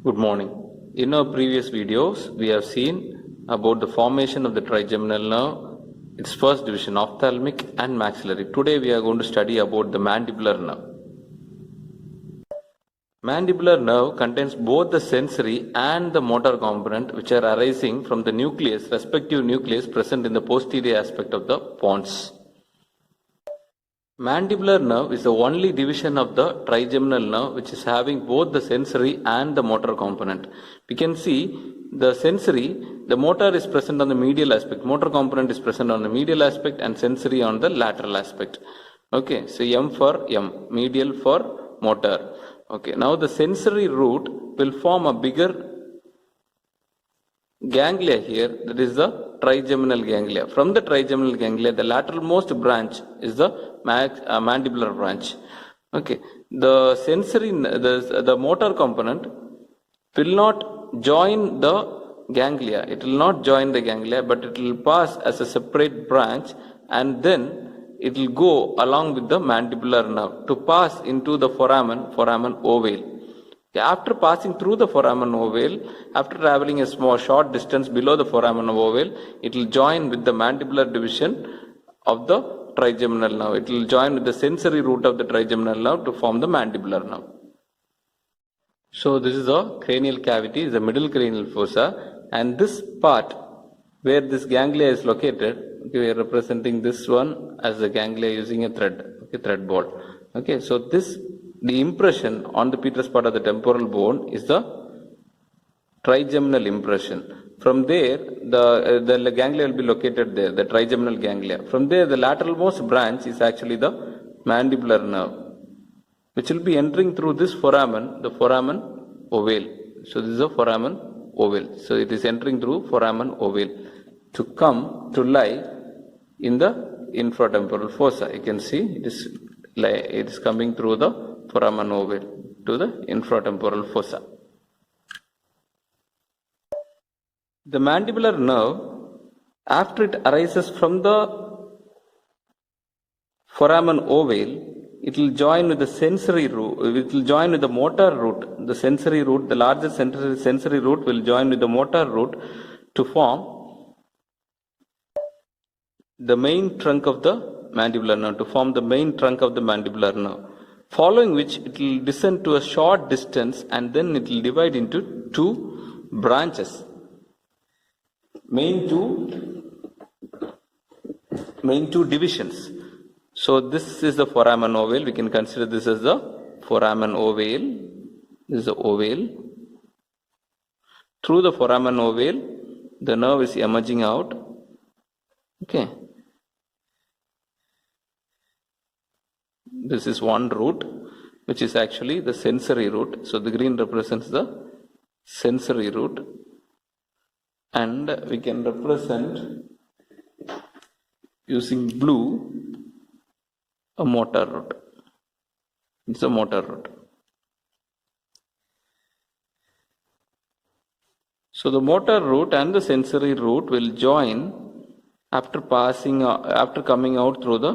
Good morning. In our previous videos, we have seen about the formation of the trigeminal nerve, its first division, ophthalmic and maxillary. Today we are going to study about the mandibular nerve. Mandibular nerve contains both the sensory and the motor component which are arising from the nucleus, respective nucleus present in the posterior aspect of the pons. Mandibular nerve is the only division of the trigeminal nerve which is having both the sensory and the motor component. We can see the sensory, the motor is present on the medial aspect, motor component is present on the medial aspect and sensory on the lateral aspect. Okay, so M for M, medial for motor. Okay, now the sensory root will form a bigger ganglia here, that is the trigeminal ganglia. From the trigeminal ganglia, the lateralmost branch is the mandibular branch. Okay, the sensory, the motor component will not join the ganglia. It will not join the ganglia, but it will pass as a separate branch, and then it will go along with the mandibular nerve to pass into the foramen ovale. After passing through the foramen ovale, after traveling a short distance below the foramen ovale, it will join with the mandibular division of the trigeminal nerve. It will join with the sensory root of the trigeminal nerve to form the mandibular nerve. So this is the cranial cavity, the middle cranial fossa, and this part where this ganglia is located, we are representing this one as the ganglia using a thread, thread ball. Okay, so the impression on the petrous part of the temporal bone is the trigeminal impression. From there, the ganglia will be located there, the trigeminal ganglia. From there, the lateralmost branch is actually the mandibular nerve, which will be entering through this foramen, the foramen ovale. So this is a foramen ovale. So it is entering through foramen ovale to come to lie in the infratemporal fossa. You can see it is coming through the foramen ovale to the infratemporal fossa. The mandibular nerve, after it arises from the foramen ovale, it will join with the sensory root, it will join with the motor root. The sensory root, the largest sensory root will join with the motor root to form the main trunk of the mandibular nerve, following which it will descend to a short distance and then it will divide into two branches. Main two divisions. So this is the foramen ovale. We can consider this as the foramen ovale. This is the ovale. Through the foramen ovale, the nerve is emerging out. Okay. This is one root, which is actually the sensory root. So the green represents the sensory root. And we can represent using blue a motor root. It's a motor root. So the motor root and the sensory root will join after coming out through the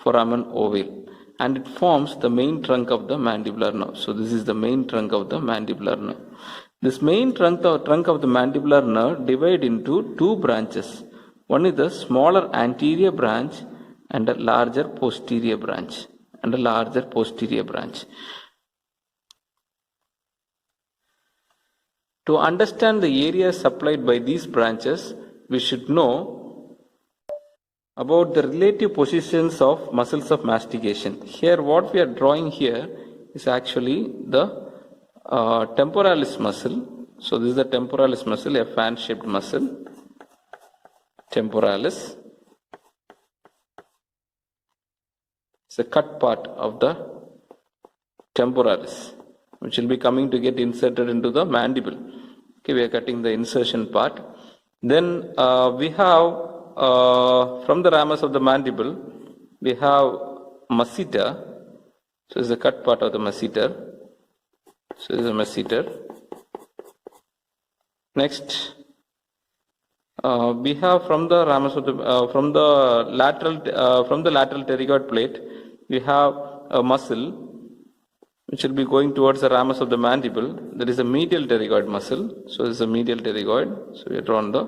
foramen ovale, and it forms the main trunk of the mandibular nerve. So this is the main trunk of the mandibular nerve. This main trunk of the mandibular nerve divide into two branches. One is the smaller anterior branch and a larger posterior branch. To understand the area supplied by these branches, we should know about the relative positions of muscles of mastication. Here, what we are drawing here is actually the temporalis muscle. So this is the temporalis muscle, a fan-shaped muscle. Temporalis. It's a cut part of the temporalis, which will be coming to get inserted into the mandible. Okay, we are cutting the insertion part. Then we have from the ramus of the mandible, we have masseter. So this is the cut part of the masseter. So this is a masseter. Next, we have from the ramus of the from the lateral pterygoid plate, we have a muscle which will be going towards the ramus of the mandible. There is a medial pterygoid muscle. So this is a medial pterygoid. So we have drawn the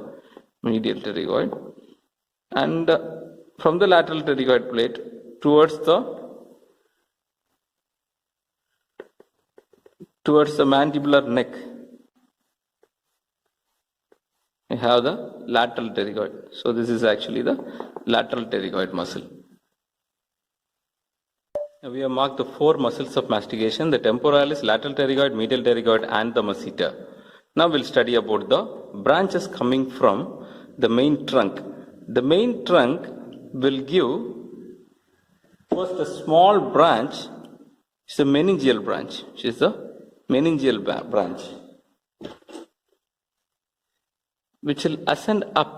medial pterygoid. And from the lateral pterygoid plate towards the mandibular neck, we have the lateral pterygoid. So this is actually the lateral pterygoid muscle. Now we have marked the 4 muscles of mastication: the temporalis, lateral pterygoid, medial pterygoid, and the masseter. Now we'll study about the branches coming from the main trunk. The main trunk will give first a small branch, it's a meningeal branch, which is the meningeal branch, which will ascend up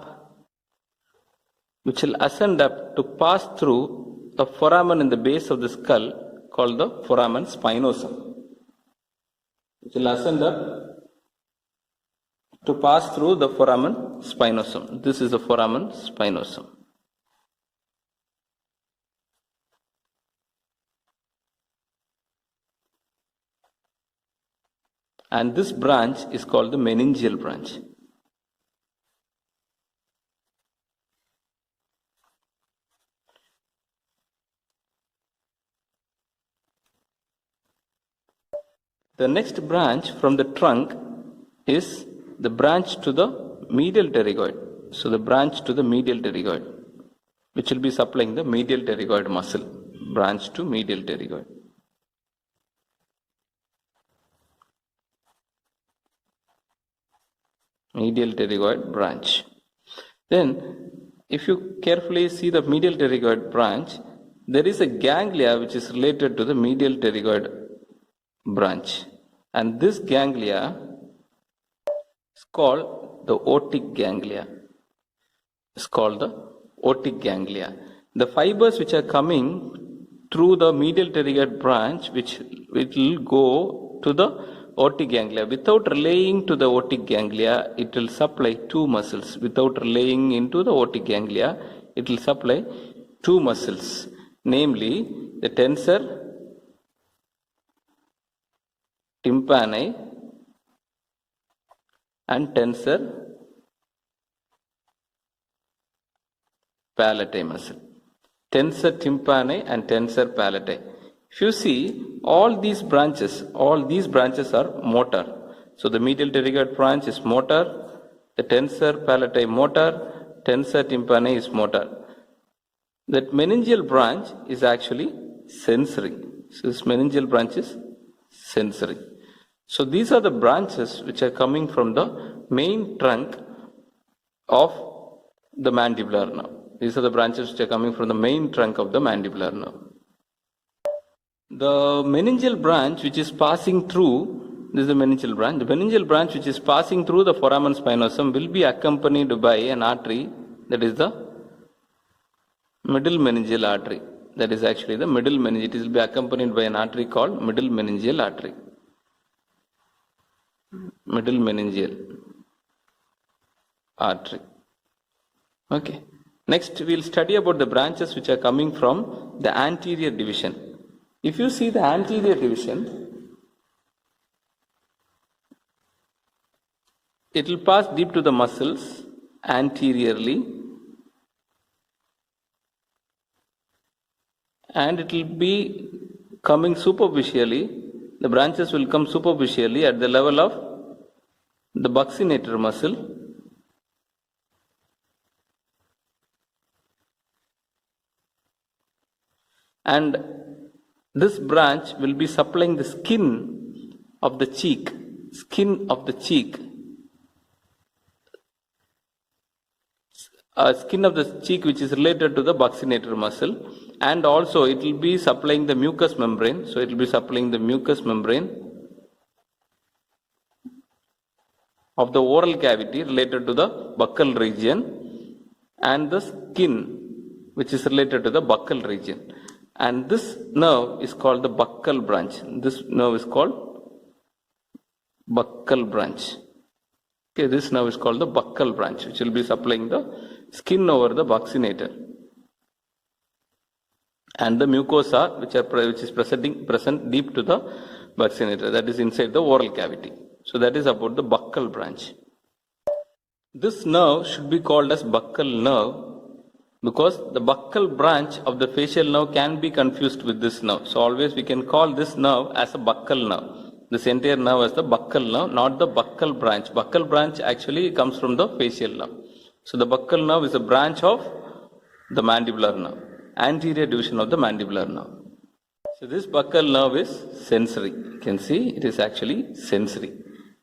to pass through the foramen in the base of the skull called the foramen spinosum. Which will ascend up to pass through the foramen spinosum. This is the foramen spinosum. And this branch is called the meningeal branch. The next branch from the trunk is the branch to the medial pterygoid. So the branch to the medial pterygoid, which will be supplying the medial pterygoid muscle. Branch to medial pterygoid. Medial pterygoid branch. Then, if you carefully see the medial pterygoid branch, there is a ganglia which is related to the medial pterygoid branch, and this ganglia is called the otic ganglia. It's called the otic ganglia. The fibers which are coming through the medial pterygoid branch, which will go to the otic ganglia. Without relaying to the otic ganglia, it will supply 2 muscles. Without relaying into the otic ganglia, it will supply 2 muscles, namely the tensor tympani and tensor palatae muscle. Tensor tympani and tensor palatae. If you see, all these branches are motor. So the medial pterygoid branch is motor, the tensor palatae motor, tensor tympani is motor. That meningeal branch is actually sensory. So this meningeal branch is sensory. So these are the branches which are coming from the main trunk of the mandibular nerve. These are the branches which are coming from the main trunk of the mandibular nerve. The meningeal branch which is passing through, this is the meningeal branch. The meningeal branch which is passing through the foramen spinosum will be accompanied by an artery, that is the middle meningeal artery. That is actually the middle meningeal. It will be accompanied by an artery called middle meningeal artery. Middle meningeal artery. Okay. Next, we will study about the branches which are coming from the anterior division. If you see the anterior division, it will pass deep to the muscles anteriorly, and it will be coming superficially. The branches will come superficially at the level of the buccinator muscle, and this branch will be supplying the skin of the cheek, skin of the cheek which is related to the buccinator muscle, and also it will be supplying the mucous membrane. So it will be supplying the mucous membrane of the oral cavity related to the buccal region, and the skin which is related to the buccal region. And this nerve is called the buccal branch. This nerve is called buccal branch. Okay, this nerve is called the buccal branch, which will be supplying the skin over the buccinator, and the mucosa which is present deep to the buccinator, that is inside the oral cavity. So that is about the buccal branch. This nerve should be called as buccal nerve because the buccal branch of the facial nerve can be confused with this nerve. So always we can call this nerve as a buccal nerve. This entire nerve as the buccal nerve, not the buccal branch. Buccal branch actually comes from the facial nerve. So the buccal nerve is a branch of the mandibular nerve, anterior division of the mandibular nerve. So this buccal nerve is sensory. You can see it is actually sensory.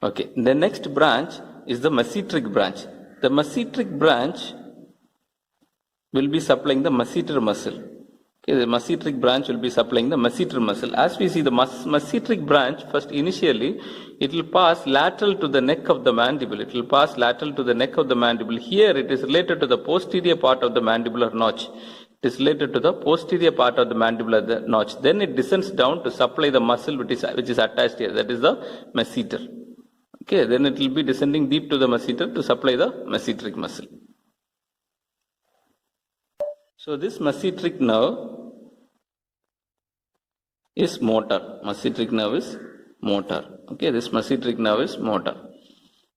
Okay. The next branch is the masseteric branch. The masseteric branch will be supplying the masseter muscle. Okay, the masseteric branch will be supplying the masseter muscle. As we see the masseteric branch, first initially, it will pass lateral to the neck of the mandible. It will pass lateral to the neck of the mandible. Here it is related to the posterior part of the mandibular notch. It is related to the posterior part of the mandibular notch. Then it descends down to supply the muscle which is attached here. That is the masseter. Okay, then it will be descending deep to the masseter to supply the masseteric muscle. So this masseteric nerve is motor. Masseteric nerve is motor. Okay, this masseteric nerve is motor.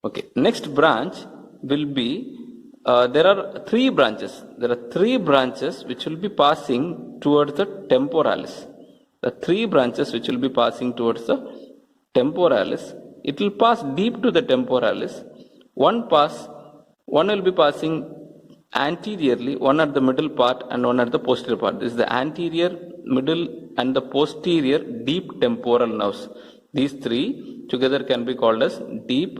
Okay, next branch will be, there are three branches. There are three branches which will be passing towards the temporalis. The three branches which will be passing towards the temporalis. It will pass deep to the temporalis. One will be passing anteriorly, one at the middle part and one at the posterior part. This is the anterior, middle and the posterior deep temporal nerves. These three together can be called as deep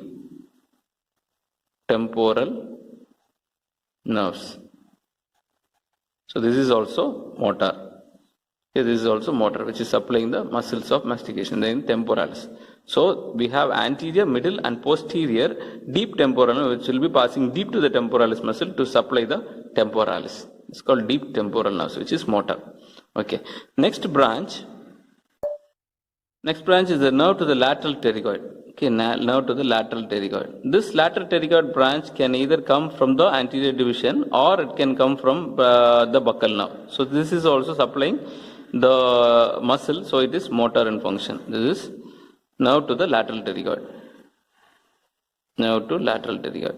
temporal nerves. So this is also motor. Okay, this is also motor which is supplying the muscles of mastication, then temporalis. So we have anterior, middle and posterior deep temporal which will be passing deep to the temporalis muscle to supply the temporalis. It's called deep temporal nerves, which is motor. Okay. Next branch is the nerve to the lateral pterygoid. Okay, nerve to the lateral pterygoid. This lateral pterygoid branch can either come from the anterior division or it can come from the buccal nerve. So this is also supplying the muscle. So it is motor in function. This is nerve to the lateral pterygoid. Nerve to lateral pterygoid.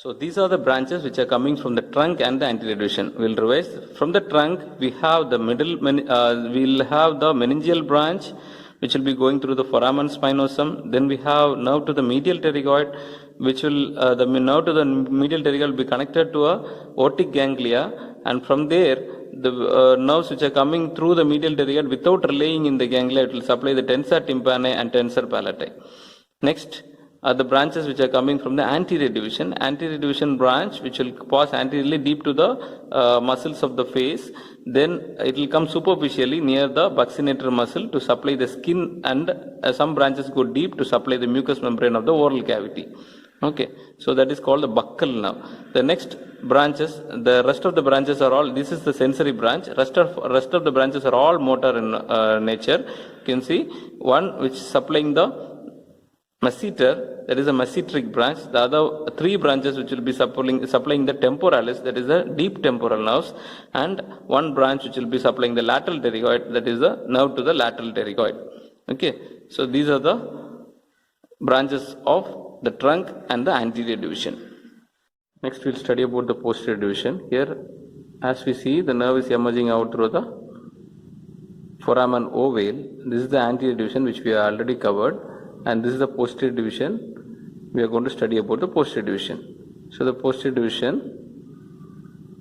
So these are the branches which are coming from the trunk and the anterior division. We'll revise. From the trunk, we have the we'll have the meningeal branch, which will be going through the foramen spinosum. Then we have nerve to the medial pterygoid, which will the nerve to the medial pterygoid will be connected to a otic ganglia, and from there the nerves which are coming through the medial pterygoid without relaying in the ganglia, it will supply the tensor tympani and tensor palati. Next are the branches which are coming from the anterior division. Anterior division branch which will pass anteriorly deep to the muscles of the face. Then it will come superficially near the buccinator muscle to supply the skin, and some branches go deep to supply the mucous membrane of the oral cavity. Okay, so that is called the buccal nerve. The next branches, the rest of the branches are all, this is the sensory branch. Rest of the branches are all motor in nature. You can see one which is supplying the masseter, that is a masseteric branch. The other three branches which will be supplying the temporalis, that is the deep temporal nerves, and one branch which will be supplying the lateral pterygoid, that is the nerve to the lateral pterygoid. Okay, so these are the branches of the trunk and the anterior division. Next we'll study about the posterior division. Here, as we see, the nerve is emerging out through the foramen ovale. This is the anterior division which we have already covered, and this is the posterior division. We are going to study about the posterior division. So the posterior division,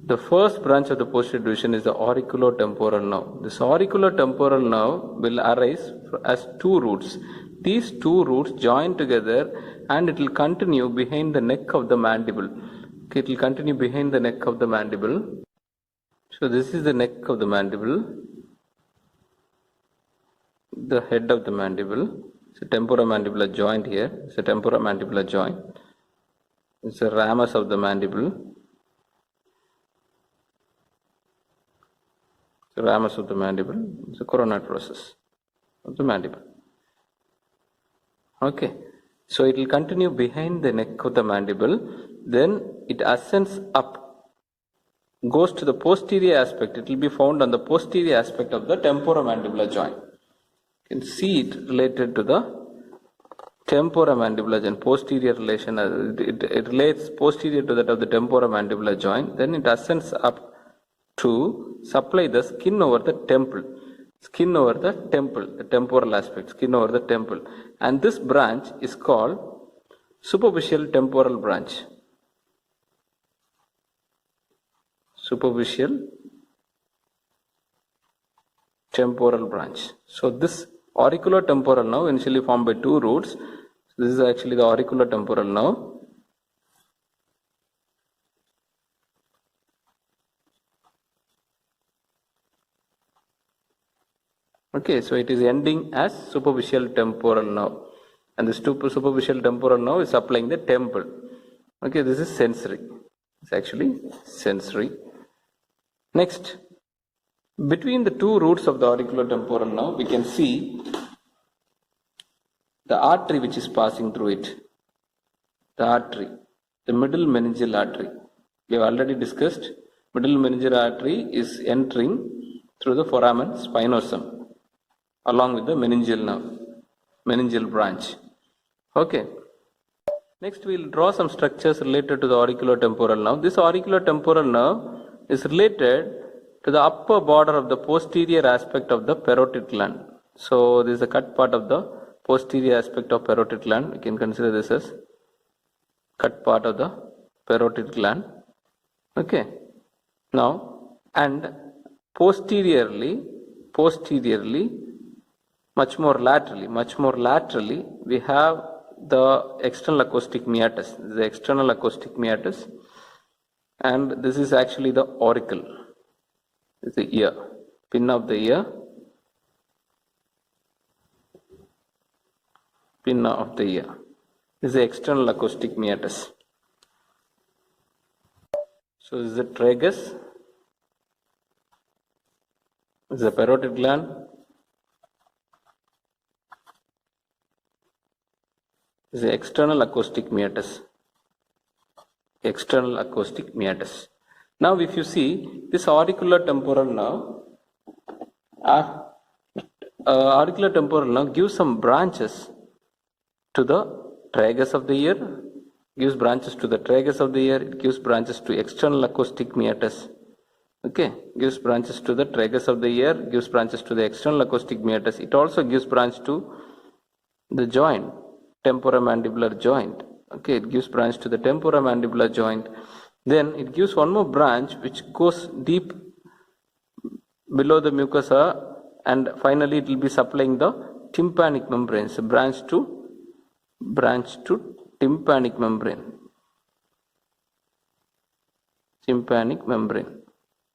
the first branch of the posterior division is the auriculotemporal nerve. This auriculotemporal nerve will arise as two roots. These two roots join together and it will continue behind the neck of the mandible. Okay, it will continue behind the neck of the mandible. So this is the neck of the mandible, the head of the mandible. It's a temporomandibular joint here. It's a temporomandibular joint. It's a ramus of the mandible. It's a ramus of the mandible. It's a coronal process of the mandible. Okay. So it will continue behind the neck of the mandible. Then it ascends up goes to the posterior aspect. It will be found on the posterior aspect of the temporomandibular joint. You can see it related to the temporomandibular joint, posterior relation. It relates posterior to that of the temporomandibular joint. Then it ascends up to supply the skin over the temple. Skin over the temple, the temporal aspect, skin over the temple. And this branch is called superficial temporal branch. Superficial temporal branch. So this auriculotemporal nerve initially formed by two roots. This is actually the auriculotemporal nerve. Okay, so it is ending as superficial temporal nerve, and this superficial temporal nerve is supplying the temple. Okay, this is sensory. It's actually sensory. Next, between the two roots of the auriculotemporal nerve, we can see the artery which is passing through it. The artery, the middle meningeal artery. We have already discussed. Middle meningeal artery is entering through the foramen spinosum along with the meningeal nerve, meningeal branch. Okay. Next, we will draw some structures related to the auriculotemporal nerve. This auriculotemporal nerve is related to the upper border of the posterior aspect of the parotid gland. So, this is the cut part of the posterior aspect of parotid gland. We can consider this as cut part of the parotid gland. Okay. Now, and posteriorly, much more laterally, we have the external acoustic meatus. This is the external acoustic meatus, and this is actually the auricle. It's the ear, pin of the ear, This is the external acoustic meatus. So this is the tragus, this is the parotid gland, this is the external acoustic meatus. Now, if you see this auriculotemporal nerve, gives some branches to the tragus of the ear, gives branches to external acoustic meatus. Okay, gives branches to the tragus of the ear, gives branches to the external acoustic meatus. It also gives branch to the joint, temporomandibular joint. Okay, it gives branch to the temporomandibular joint. Then it gives one more branch which goes deep below the mucosa, and finally it will be supplying the tympanic membrane. So branch to tympanic membrane.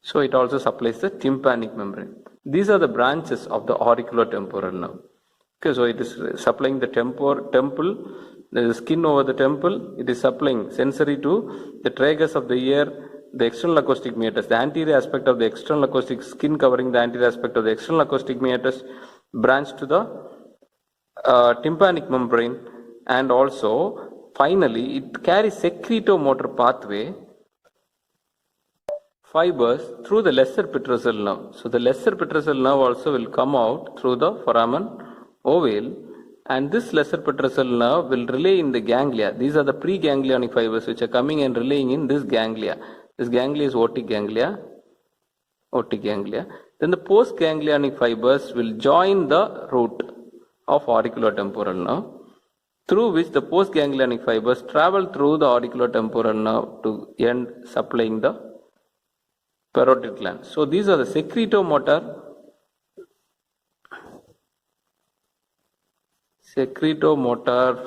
So it also supplies the tympanic membrane. These are the branches of the auriculotemporal nerve. Okay, so it is supplying the temple, the skin over the temple. It is supplying sensory to the tragus of the ear, the external acoustic meatus, the anterior aspect of the external acoustic skin covering the anterior aspect of the external acoustic meatus, branch to the tympanic membrane, and also finally it carries secretomotor pathway fibers through the lesser petrosal nerve. So the lesser petrosal nerve also will come out through the foramen ovale, and this lesser petrosal nerve will relay in the ganglia. These are the preganglionic fibers which are coming and relaying in this ganglia. This ganglia is otic ganglia. Then the postganglionic fibers will join the root of auriculotemporal nerve, through which the postganglionic fibers travel through the auriculotemporal nerve to end supplying the parotid gland. So these are the secretomotor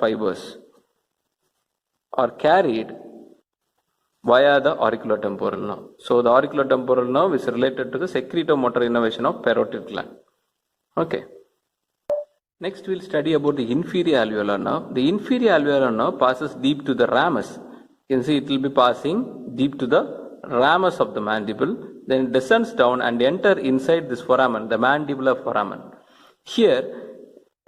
fibers are carried via the auriculotemporal nerve. So the auriculotemporal nerve is related to the secretomotor innervation of parotid gland. Okay. Next we will study about the inferior alveolar nerve. The inferior alveolar nerve passes deep to the ramus. You can see it will be passing deep to the ramus of the mandible, then it descends down and enter inside this foramen, the mandibular foramen. Here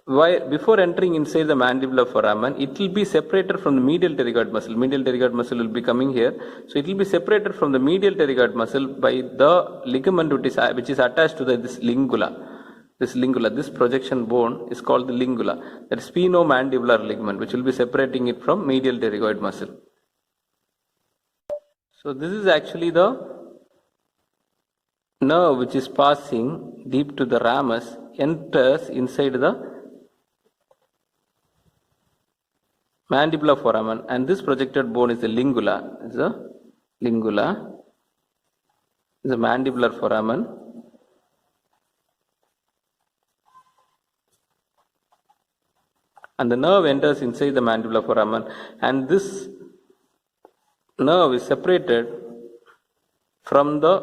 Why, before entering inside the mandibular foramen, it will be separated from the medial pterygoid muscle. Medial pterygoid muscle will be coming here. So it will be separated from the medial pterygoid muscle by the ligament which is attached to this lingula. This projection bone is called the lingula. That is sphenomandibular ligament, which will be separating it from medial pterygoid muscle. So this is actually the nerve which is passing deep to the ramus, enters inside the mandibular foramen, and this projected bone is the lingula. The mandibular foramen. And the nerve enters inside the mandibular foramen, and this nerve is separated from the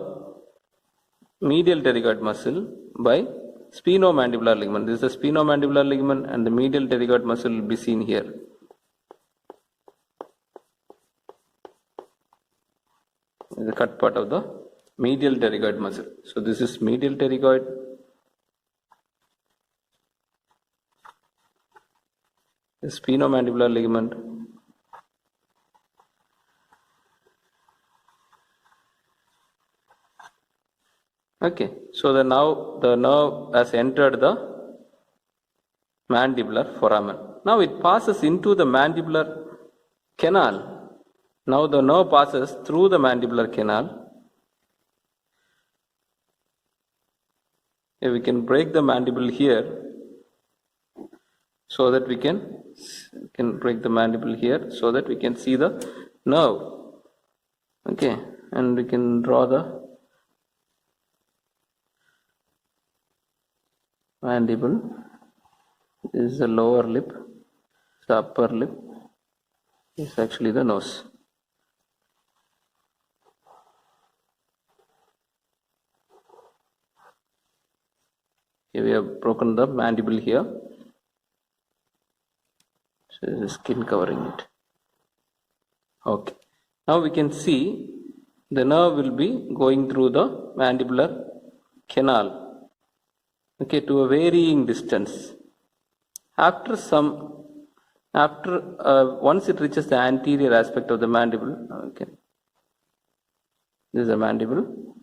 medial pterygoid muscle by sphenomandibular ligament. This is the sphenomandibular ligament, and the medial pterygoid muscle will be seen here. This is the cut part of the medial pterygoid muscle. So this is medial pterygoid. The sphenomandibular ligament. Okay, so now the nerve has entered the mandibular foramen. Now it passes into the mandibular canal. Now the nerve passes through the mandibular canal. If we can break the mandible here, so that we can break the mandible here, so that we can see the nerve. Okay, and we can draw the mandible. This is the lower lip, the upper lip is actually the nose. Here we have broken the mandible here. So this is skin covering it. Okay. Now we can see the nerve will be going through the mandibular canal. Okay, to a varying distance. Once it reaches the anterior aspect of the mandible, okay. This is the mandible.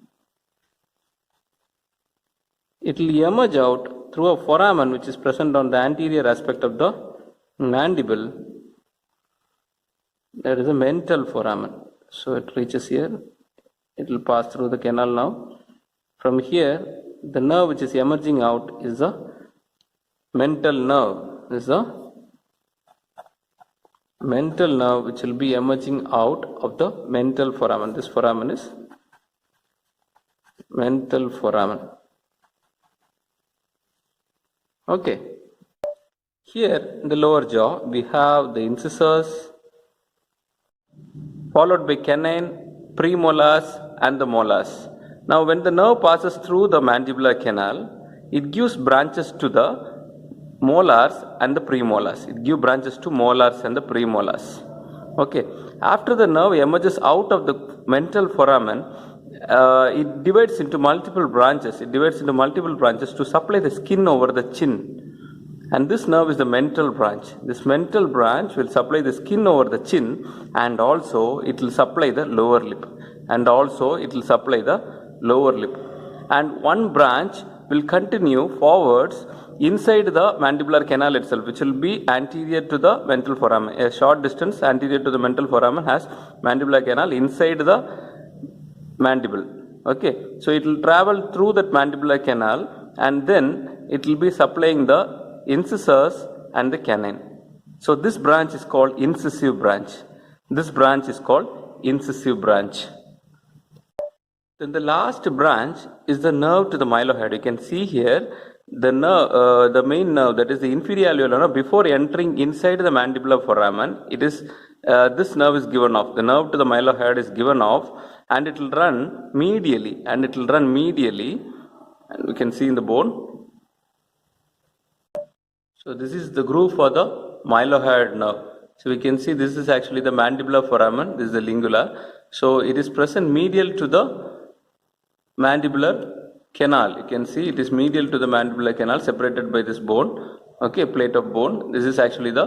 It will emerge out through a foramen which is present on the anterior aspect of the mandible. There is a mental foramen. So it reaches here. It will pass through the canal now. From here, the nerve which is emerging out is the mental nerve. This is the mental nerve which will be emerging out of the mental foramen. This foramen is mental foramen. Okay. Here in the lower jaw, we have the incisors, followed by canine, premolars, and the molars. Now, when the nerve passes through the mandibular canal, it gives branches to the molars and the premolars. It gives branches to molars and the premolars. Okay. After the nerve emerges out of the mental foramen, it divides into multiple branches. To supply the skin over the chin. And this nerve is the mental branch. This mental branch will supply the skin over the chin, and also it will supply the lower lip. And one branch will continue forwards inside the mandibular canal itself, which will be anterior to the mental foramen. A short distance anterior to the mental foramen has mandibular canal inside the mandible. Okay, so it will travel through that mandibular canal, and then it will be supplying the incisors and the canine. So this branch is called incisive branch. Then the last branch is the nerve to the mylohyoid. You can see here the nerve, the main nerve, that is the inferior alveolar nerve. Before entering inside the mandibular foramen, it is this nerve is given off. The nerve to the mylohyoid is given off, and it will run medially. And we can see in the bone. So this is the groove for the mylohyoid nerve. So we can see this is actually the mandibular foramen. This is the lingula. So it is present medial to the mandibular canal. You can see it is medial to the mandibular canal, separated by this bone. Okay, plate of bone. This is actually the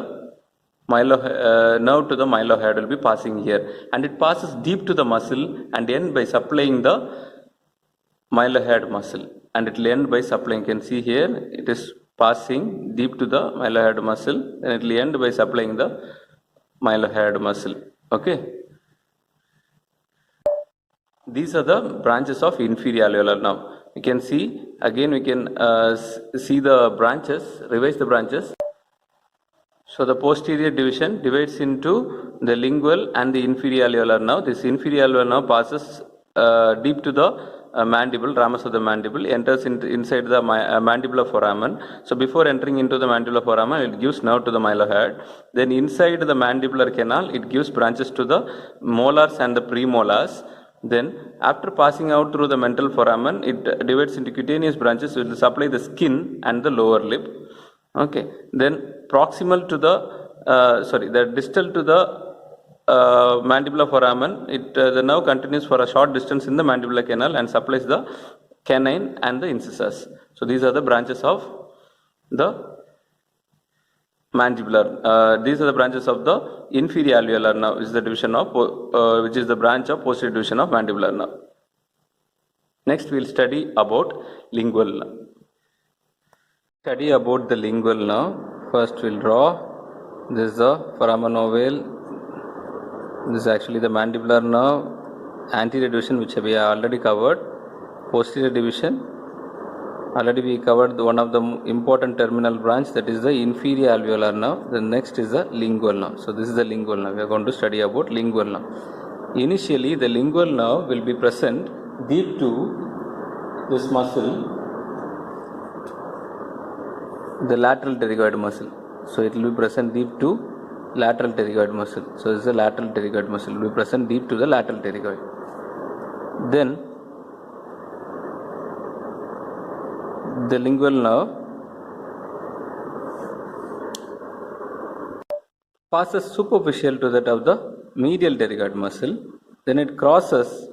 nerve to the mylohyoid will be passing here, and it passes deep to the muscle and end by supplying the mylohyoid muscle, and it will end by supplying. You can see here it is passing deep to the mylohyoid muscle, and it will end by supplying the mylohyoid muscle. Okay, these are the branches of inferior alveolar nerve. You can see again, we can see the branches, revise the branches. So the posterior division divides into the lingual and the inferior alveolar nerve. This inferior alveolar nerve passes deep to the mandible, ramus of the mandible, enters inside the mandibular foramen. So before entering into the mandibular foramen, it gives nerve to the mylohyoid. Then inside the mandibular canal, it gives branches to the molars and the premolars. Then after passing out through the mental foramen, it divides into cutaneous branches which will supply the skin and the lower lip. Okay, then proximal to the distal to the mandibular foramen, the nerve continues for a short distance in the mandibular canal and supplies the canine and the incisors. So these are the branches of the mandibular. These are the branches of the inferior alveolar nerve, which is the division of which is the branch of posterior division of mandibular nerve. Next, we will study about lingual nerve. Study about the lingual nerve. First, we'll draw. This is the foramen ovale. This is actually the mandibular nerve. Anterior division, which we have already covered. Posterior division. Already we covered one of the important terminal branch, that is the inferior alveolar nerve. The next is the lingual nerve. So this is the lingual nerve. We are going to study about lingual nerve. Initially, the lingual nerve will be present deep to this muscle, the lateral pterygoid muscle. So it will be present deep to lateral pterygoid muscle. So this is the lateral pterygoid muscle. It will be present deep to the lateral pterygoid. Then the lingual nerve passes superficial to that of the medial pterygoid muscle. Then it crosses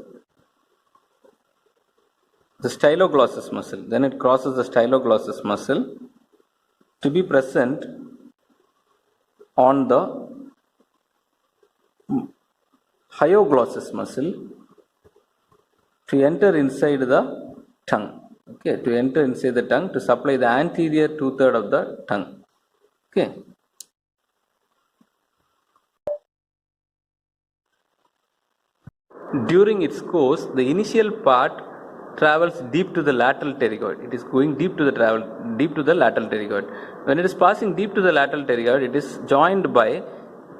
the styloglossus muscle. Then it crosses the styloglossus muscle to be present on the hyoglossus muscle to enter inside the tongue. Okay, to enter inside the tongue to supply the anterior 2/3 of the tongue. Okay. During its course, the initial part travels deep to the lateral pterygoid. It is going deep to the lateral pterygoid. When it is passing deep to the lateral pterygoid, it is joined by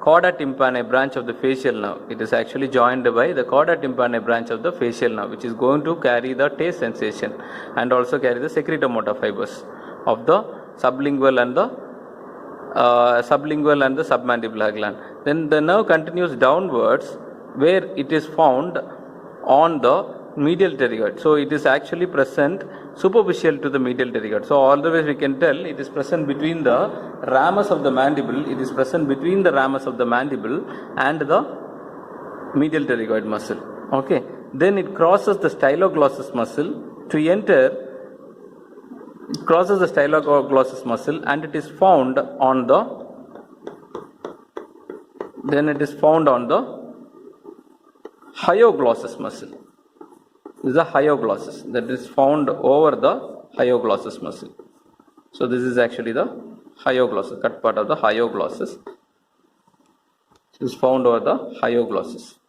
chorda tympani branch of the facial nerve. It is actually joined by the chorda tympani branch of the facial nerve, which is going to carry the taste sensation and also carry the secretomotor fibers of the sublingual and the submandibular gland. Then the nerve continues downwards, where it is found on the medial pterygoid. So it is actually present superficial to the medial pterygoid. So always we can tell it is present between the ramus of the mandible. It is present between the ramus of the mandible and the medial pterygoid muscle. Okay. Then it crosses the styloglossus muscle to enter. It crosses the styloglossus muscle and it is found on the. Then it is found on the hyoglossus muscle. This is the hyoglossus that is found over the hyoglossus muscle. So this is actually the hyoglossus, cut part of the hyoglossus. This is found over the hyoglossus.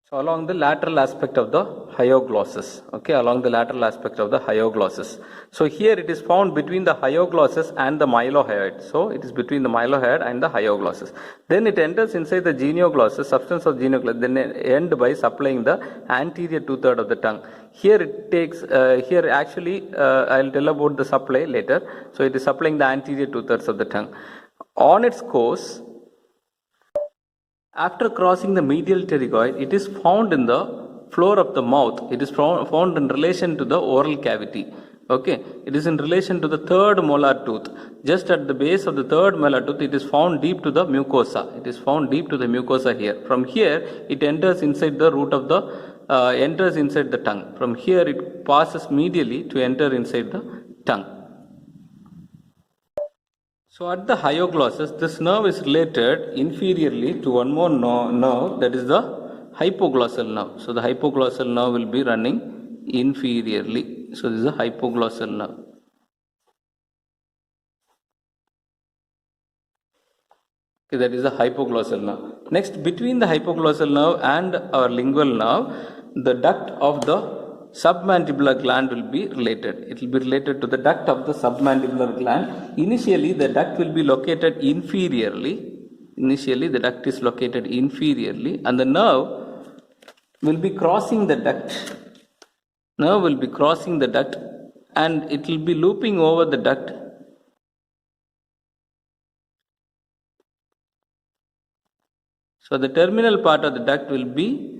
So along the lateral aspect of the hyoglossus, okay, along the lateral aspect of the hyoglossus. So here it is found between the hyoglossus and the mylohyoid. So it is between the mylohyoid and the hyoglossus. Then it enters inside the genioglossus, substance of genioglossus, then end by supplying the anterior 2/3 of the tongue. Here it takes, here actually I'll tell about the supply later. So it is supplying the anterior 2/3 of the tongue. On its course, after crossing the medial pterygoid, it is found in the floor of the mouth. It is found in relation to the oral cavity. Okay, it is in relation to the third molar tooth. Just at the base of the third molar tooth, it is found deep to the mucosa. It is found deep to the mucosa here. From here, it enters inside the root of the enters inside the tongue. From here it passes medially to enter inside the tongue. So at the hyoglossus, this nerve is related inferiorly to one more nerve, that is the hypoglossal nerve. So the hypoglossal nerve will be running inferiorly. So this is the hypoglossal nerve. Okay, that is the hypoglossal nerve. Next, between the hypoglossal nerve and our lingual nerve, the duct of the submandibular gland will be related. It will be related to the duct of the submandibular gland. Initially, the duct will be located inferiorly. Initially, the duct is located inferiorly, and the nerve will be crossing the duct. Nerve will be crossing the duct, and it will be looping over the duct. So the terminal part of the duct will be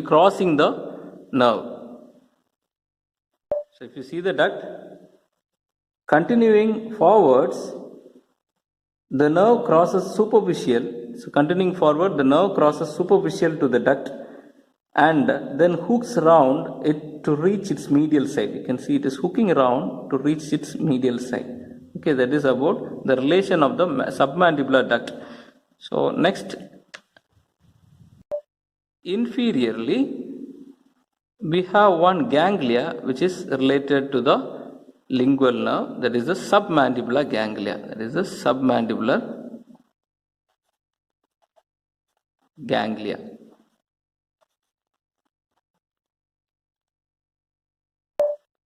crossing the nerve. So if you see the duct continuing forwards, the nerve crosses superficial. So continuing forward, the nerve crosses superficial to the duct and then hooks around it to reach its medial side. You can see it is hooking around to reach its medial side. Okay, that is about the relation of the submandibular duct. So next, inferiorly, we have one ganglia which is related to the lingual nerve, that is the submandibular ganglia. That is the submandibular ganglia.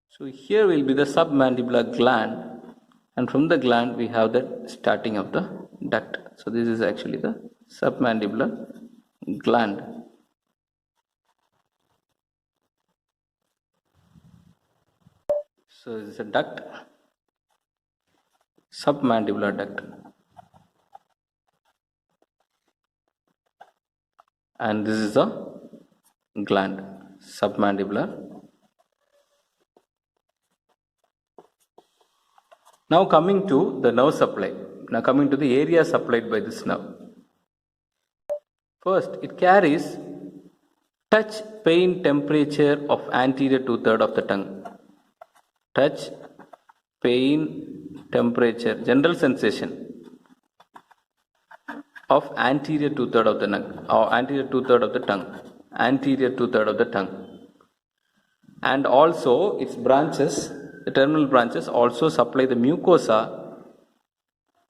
So here will be the submandibular gland, and from the gland we have the starting of the duct. So this is actually the submandibular gland. So this is a duct, submandibular duct, and this is the gland, submandibular. Now coming to the nerve supply. Now coming to the area supplied by this nerve. First, it carries touch pain temperature of anterior 2/3 of the tongue. Touch pain temperature, general sensation of anterior 2/3 of the tongue, or anterior 2/3 of the tongue, anterior 2/3 of the tongue, and also its branches. The terminal branches also supply the mucosa,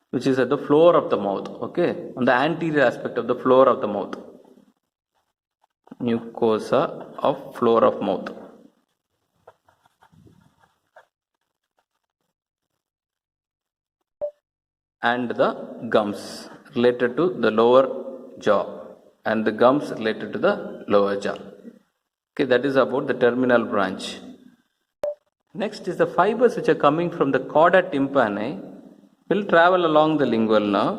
which is at the floor of the mouth, okay, on the anterior aspect of the floor of the mouth. Mucosa of floor of mouth. And the gums related to the lower jaw, and the gums related to the lower jaw. Okay, that is about the terminal branch. Next is the fibers which are coming from the chorda tympani will travel along the lingual nerve,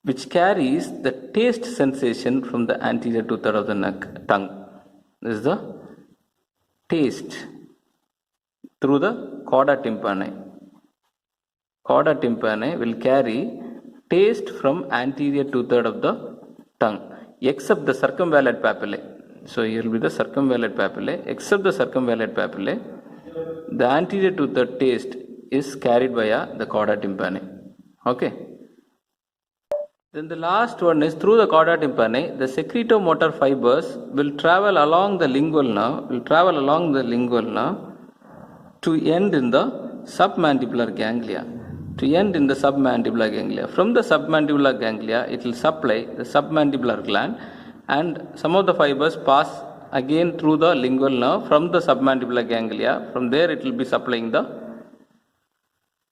which carries the taste sensation from the anterior 2/3 of the tongue. This is the taste through the chorda tympani. Chorda tympani will carry taste from anterior 2/3 of the tongue, except the circumvallate papillae. So here will be the circumvallate papillae. Except the circumvallate papillae, the anterior 2/3 taste is carried via the chorda tympani. Okay. Then the last one is through the chorda tympani, the secretomotor fibers will travel along the lingual nerve, to end in the submandibular ganglia. From the submandibular ganglia, it will supply the submandibular gland, and some of the fibers pass again through the lingual nerve from the submandibular ganglia. From there, it will be supplying the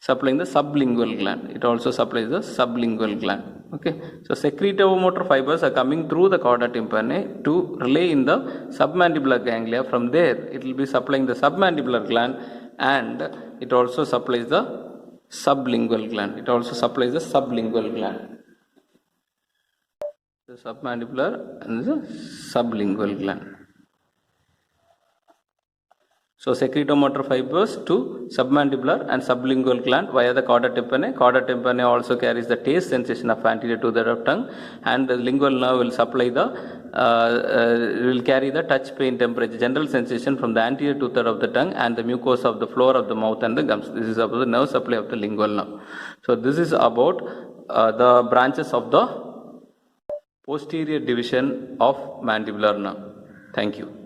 sublingual gland. It also supplies the sublingual gland. Okay, so secretomotor fibers are coming through the chorda tympani to relay in the submandibular ganglia. From there, it will be supplying the submandibular gland, and it also supplies the sublingual gland. The submandibular and the sublingual gland. So secretomotor fibers to submandibular and sublingual gland via the chorda tympani. Chorda tympani also carries the taste sensation of anterior two-third of tongue, and the lingual nerve will supply the will carry the touch, pain, temperature, general sensation from the anterior two-third of the tongue and the mucosa of the floor of the mouth and the gums. This is about the nerve supply of the lingual nerve. So this is about the branches of the posterior division of mandibular nerve. Thank you.